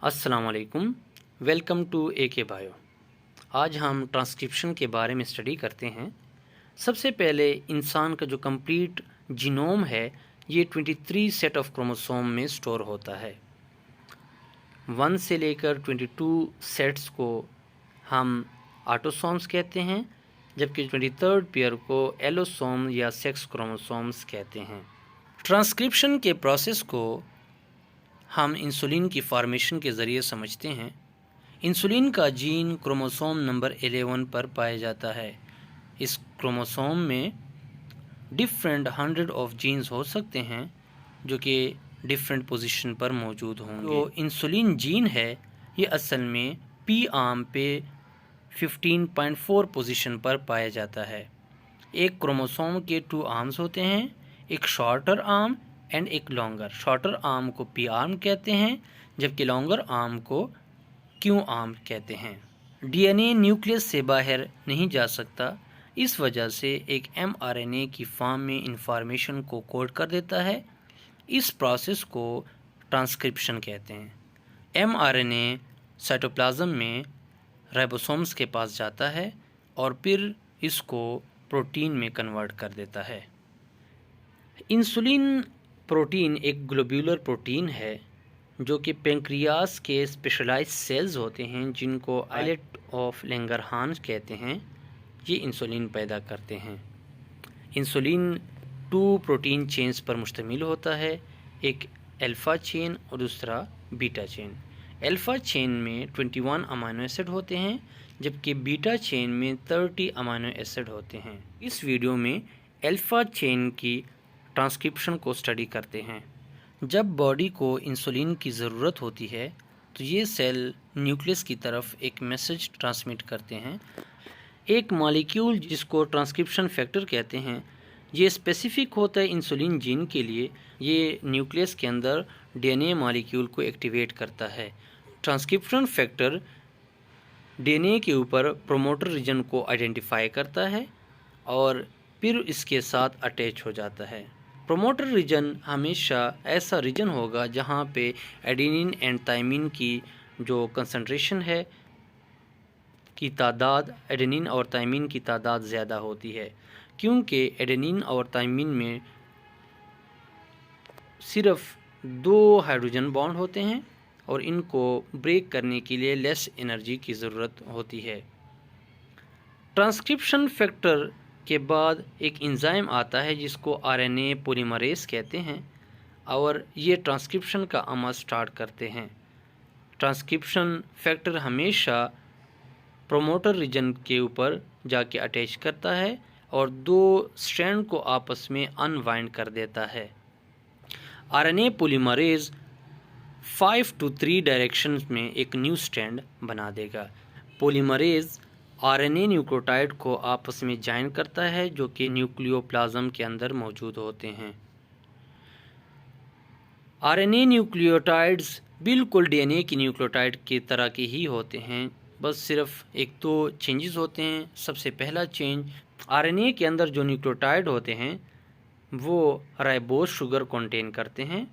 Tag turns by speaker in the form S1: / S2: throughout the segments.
S1: अस्सलाम वालेकुम। Welcome to AK bio. आज हम ट्रांसक्रिप्शन के बारे में स्टडी करते हैं। सबसे पहले इंसान का जो कंप्लीट जीनोम है ये 23 सेट ऑफ क्रोमोसोम में स्टोर होता है। 1 से लेकर 22 सेट्स को हम ऑटोसोम्स कहते हैं, जबकि 23rd पेयर को एलोसोम या सेक्स क्रोमोसोम्स कहते हैं। ट्रांसक्रिप्शन के प्रोसेस को हम इंसुलिन की फॉर्मेशन के ज़रिए समझते हैं। इंसुलिन का जीन क्रोमोसोम नंबर 11 पर पाया जाता है। इस क्रोमोसोम में डिफरेंट 100 ऑफ जीन्स हो सकते हैं जो कि डिफरेंट पोजीशन पर मौजूद होंगे। जो इंसुलिन जीन है ये असल में पी आर्म पे 15.4 पोजीशन पर पाया जाता है। एक क्रोमोसोम के 2 आर्म्स होते हैं, एक शॉर्टर आर्म एंड एक लॉन्गर। शॉर्टर आर्म को पी आर्म कहते हैं, जबकि लॉन्गर आर्म को क्यू आर्म कहते हैं। डीएनए न्यूक्लियस से बाहर नहीं जा सकता, इस वजह से एक एमआरएनए की फॉर्म में इंफॉर्मेशन को कोड कर देता है। इस प्रोसेस को ट्रांसक्रिप्शन कहते हैं। एमआरएनए साइटोप्लाज्म में राइबोसोम्स के पास जाता है और फिर इसको प्रोटीन में कन्वर्ट कर देता है। इंसुलिन प्रोटीन एक ग्लोब्यूलर प्रोटीन है जो कि पेंक्रियास के स्पेशलाइज्ड सेल्स होते हैं जिनको आइलेट ऑफ लैंगरहांस कहते हैं, ये इंसुलिन पैदा करते हैं। इंसुलिन 2 प्रोटीन चेन्स पर मुश्तमिल होता है, एक अल्फ़ा चेन और दूसरा बीटा चेन। अल्फ़ा चेन में 21 अमीनो एसिड होते हैं, जबकि बीटा चेन में 30 अमीनो एसिड होते हैं। इस वीडियो में अल्फ़ा चेन की ट्रांसक्रिप्शन को स्टडी करते हैं। जब बॉडी को इंसुलिन की ज़रूरत होती है तो ये सेल न्यूक्लियस की तरफ एक मैसेज ट्रांसमिट करते हैं। एक मॉलिक्यूल जिसको ट्रांसक्रिप्शन फैक्टर कहते हैं, ये स्पेसिफिक होता है इंसुलिन जीन के लिए। ये न्यूक्लियस के अंदर डीएनए मॉलिक्यूल को एक्टिवेट करता है। ट्रांसक्रिप्शन फैक्टर डीएनए के ऊपर प्रोमोटर रीजन को आइडेंटिफाई करता है और फिर इसके साथ अटैच हो जाता है। प्रोमोटर रीजन हमेशा ऐसा रीजन होगा जहाँ पे एडेनिन एंड थायमिन की जो कंसंट्रेशन है की तादाद, एडेनिन और थायमिन की तादाद ज़्यादा होती है, क्योंकि एडेनिन और थायमिन में सिर्फ 2 हाइड्रोजन बॉन्ड होते हैं और इनको ब्रेक करने के लिए लेस एनर्जी की ज़रूरत होती है। ट्रांसक्रिप्शन फैक्टर के बाद एक एंजाइम आता है जिसको आरएनए पॉलीमरेज कहते हैं और ये ट्रांसक्रिप्शन का अमल स्टार्ट करते हैं। ट्रांसक्रिप्शन फैक्टर हमेशा प्रोमोटर रीजन के ऊपर जाके अटैच करता है और 2 स्ट्रैंड को आपस में अनवाइंड कर देता है। आरएनए पॉलीमरेज 5 to 3 डायरेक्शंस में एक न्यू स्ट्रैंड बना देगा। पॉलीमरेज आरएनए न्यूक्लियोटाइड को आपस में जॉइन करता है जो कि न्यूक्लियोप्लाज्म के अंदर मौजूद होते हैं। आरएनए न्यूक्लियोटाइड्स बिल्कुल डीएनए की न्यूक्लियोटाइड की तरह के ही होते हैं, बस सिर्फ 1-2 चेंजेस होते हैं। सबसे पहला चेंज, आरएनए के अंदर जो न्यूक्लियोटाइड होते हैं वो राइबोज शुगर कंटेन करते हैं।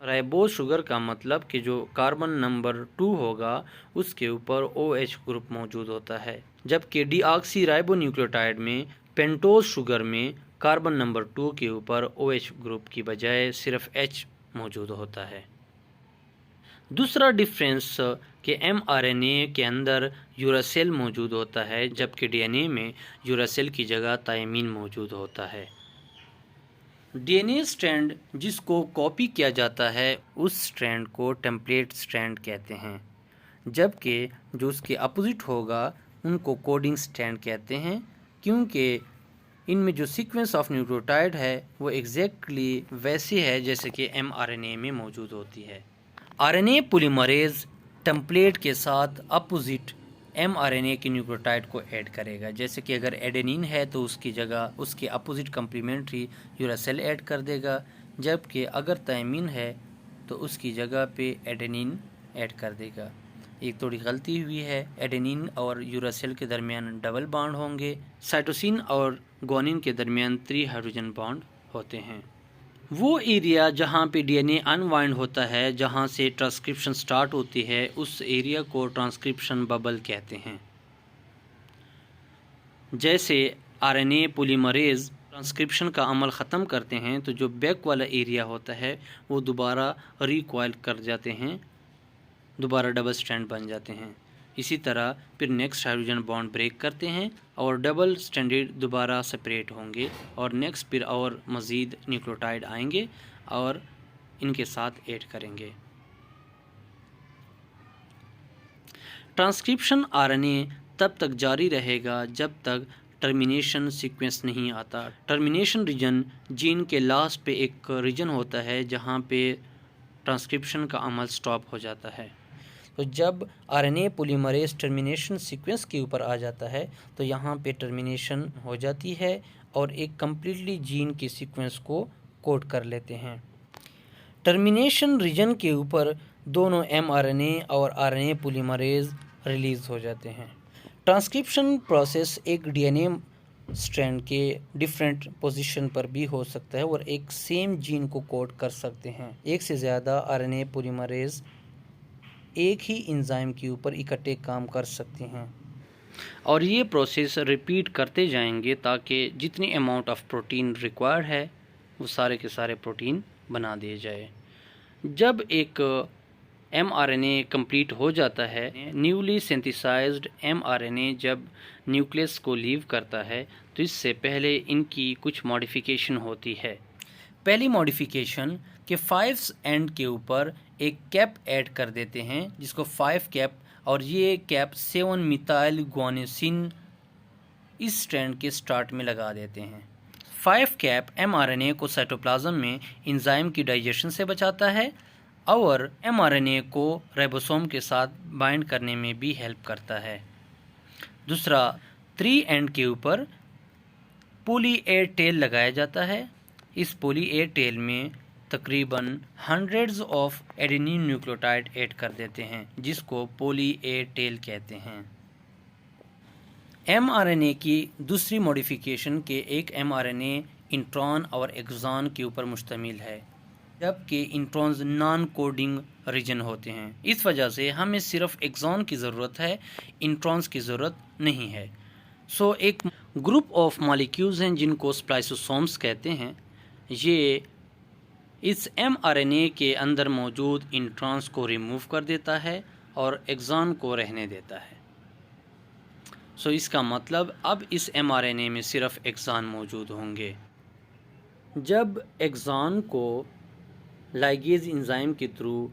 S1: राइबोज शुगर का मतलब कि जो कार्बन नंबर 2 होगा उसके ऊपर OH ग्रुप मौजूद होता है, जबकि डीऑक्सी राइबो न्यूक्लियोटाइड में पेंटोज शुगर में कार्बन नंबर 2 के ऊपर OH ग्रुप की बजाय सिर्फ H मौजूद होता है। दूसरा डिफरेंस कि एमआरएनए के अंदर यूरासिल मौजूद होता है, जबकि डीएनए में यूरासिल की जगह थायमिन मौजूद होता है। डीएनए स्ट्रैंड जिसको कॉपी किया जाता है उस स्ट्रैंड को टेम्पलेट स्ट्रैंड कहते हैं, जबकि जो उसके अपोजिट होगा उनको कोडिंग स्ट्रैंड कहते हैं, क्योंकि इनमें जो सीक्वेंस ऑफ न्यूक्लियोटाइड है वो एग्जैक्टली वैसी है जैसे कि एमआरएनए में मौजूद होती है। आरएनए पॉलीमरेज टेम्पलेट के साथ अपोजिट एमआरएनए की न्यूक्लियोटाइड को ऐड करेगा। जैसे कि अगर एडेनिन है तो उसकी जगह उसके अपोजिट कम्प्लीमेंट्री यूरासिल ऐड कर देगा, जबकि अगर थायमिन है तो उसकी जगह पे एडेनिन ऐड कर देगा। एक थोड़ी गलती हुई है, एडेनिन और यूरासिल के दरमियान डबल बॉन्ड होंगे, साइटोसिन और ग्वानिन के दरमियान 3 हाइड्रोजन बॉन्ड होते हैं। वो एरिया जहाँ पे डीएनए अनवाइंड होता है, जहाँ से ट्रांसक्रिप्शन स्टार्ट होती है, उस एरिया को ट्रांसक्रिप्शन बबल कहते हैं। जैसे आरएनए पॉलीमरेज ट्रांसक्रिप्शन का अमल ख़त्म करते हैं तो जो बैक वाला एरिया होता है वो दोबारा रिकॉइल कर जाते हैं, दोबारा डबल स्ट्रैंड बन जाते हैं। इसी तरह फिर नेक्स्ट हाइड्रोजन बॉन्ड ब्रेक करते हैं और डबल स्ट्रैंडेड दोबारा सेपरेट होंगे और नेक्स्ट फिर और मज़ीद न्यूक्लियोटाइड आएंगे और इनके साथ ऐड करेंगे। ट्रांसक्रिप्शन आरएनए तब तक जारी रहेगा जब तक टर्मिनेशन सीक्वेंस नहीं आता। टर्मिनेशन रीजन जीन के लास्ट पे एक रीजन होता है जहाँ पे ट्रांसक्रिप्शन का अमल स्टॉप हो जाता है। तो जब आरएनए पॉलीमरेज टर्मिनेशन सीक्वेंस के ऊपर आ जाता है तो यहाँ पे टर्मिनेशन हो जाती है और एक कम्प्लीटली जीन के सीक्वेंस को कोड कर लेते हैं। टर्मिनेशन रीजन के ऊपर दोनों एमआरएनए और आरएनए पॉलीमरेज रिलीज़ हो जाते हैं। ट्रांसक्रिप्शन प्रोसेस एक डीएनए स्ट्रैंड के डिफरेंट पोजीशन पर भी हो सकता है और एक सेम जीन को कोड कर सकते हैं। एक से ज़्यादा आरएनए पॉलीमरेज एक ही एंजाइम के ऊपर इकट्ठे काम कर सकते हैं और ये प्रोसेस रिपीट करते जाएंगे ताकि जितनी अमाउंट ऑफ प्रोटीन रिक्वायर्ड है वो सारे के सारे प्रोटीन बना दिए जाए। जब एक एमआरएनए कंप्लीट हो जाता है, न्यूली सिंथेसाइज्ड एमआरएनए जब न्यूक्लियस को लीव करता है तो इससे पहले इनकी कुछ मॉडिफिकेशन होती है। पहली मॉडिफिकेशन के 5 एंड के ऊपर एक कैप ऐड कर देते हैं जिसको 5 कैप, और ये कैप 7 मिथाइल ग्वानिसिन इस स्ट्रैंड के स्टार्ट में लगा देते हैं। 5 कैप एमआरएनए को साइटोप्लाज्म में एंजाइम की डाइजेशन से बचाता है और एमआरएनए को राइबोसोम के साथ बाइंड करने में भी हेल्प करता है। दूसरा, 3 एंड के ऊपर पॉली ए टेल लगाया जाता है। इस पॉली ए टेल में तकरीबन hundreds of adenine nucleotide add कर देते हैं जिसको पॉली ए टेल कहते हैं। एमआरएनए की दूसरी मॉडिफिकेशन के एक एमआरएनए इंट्रॉन और एक्सॉन के ऊपर मुश्तमिल है, जबकि इंट्रॉन्स नॉन कोडिंग रीजन होते हैं। इस वजह से हमें सिर्फ एक्सॉन की ज़रूरत है, इंट्रॉन्स की ज़रूरत नहीं है। सो एक ग्रुप ऑफ मॉलिक्यूल्स हैं जिनको स्प्लाइसोसोम्स कहते हैं। ये इस एमआरएनए के अंदर मौजूद इंट्रॉन्स को रिमूव कर देता है और एक्सॉन को रहने देता है। सो इसका मतलब अब इस एमआरएनए में सिर्फ एक्सॉन मौजूद होंगे। जब एक्सॉन को लाइगेज एंजाइम के थ्रू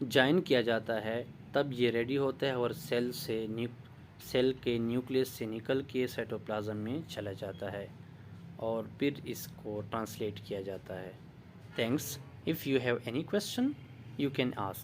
S1: जॉइन किया जाता है तब ये रेडी होता है और सेल के न्यूक्लियस से निकल के साइटोप्लाज्म में चला जाता है और फिर इसको ट्रांसलेट किया जाता है। Thanks. If you have any question you can ask.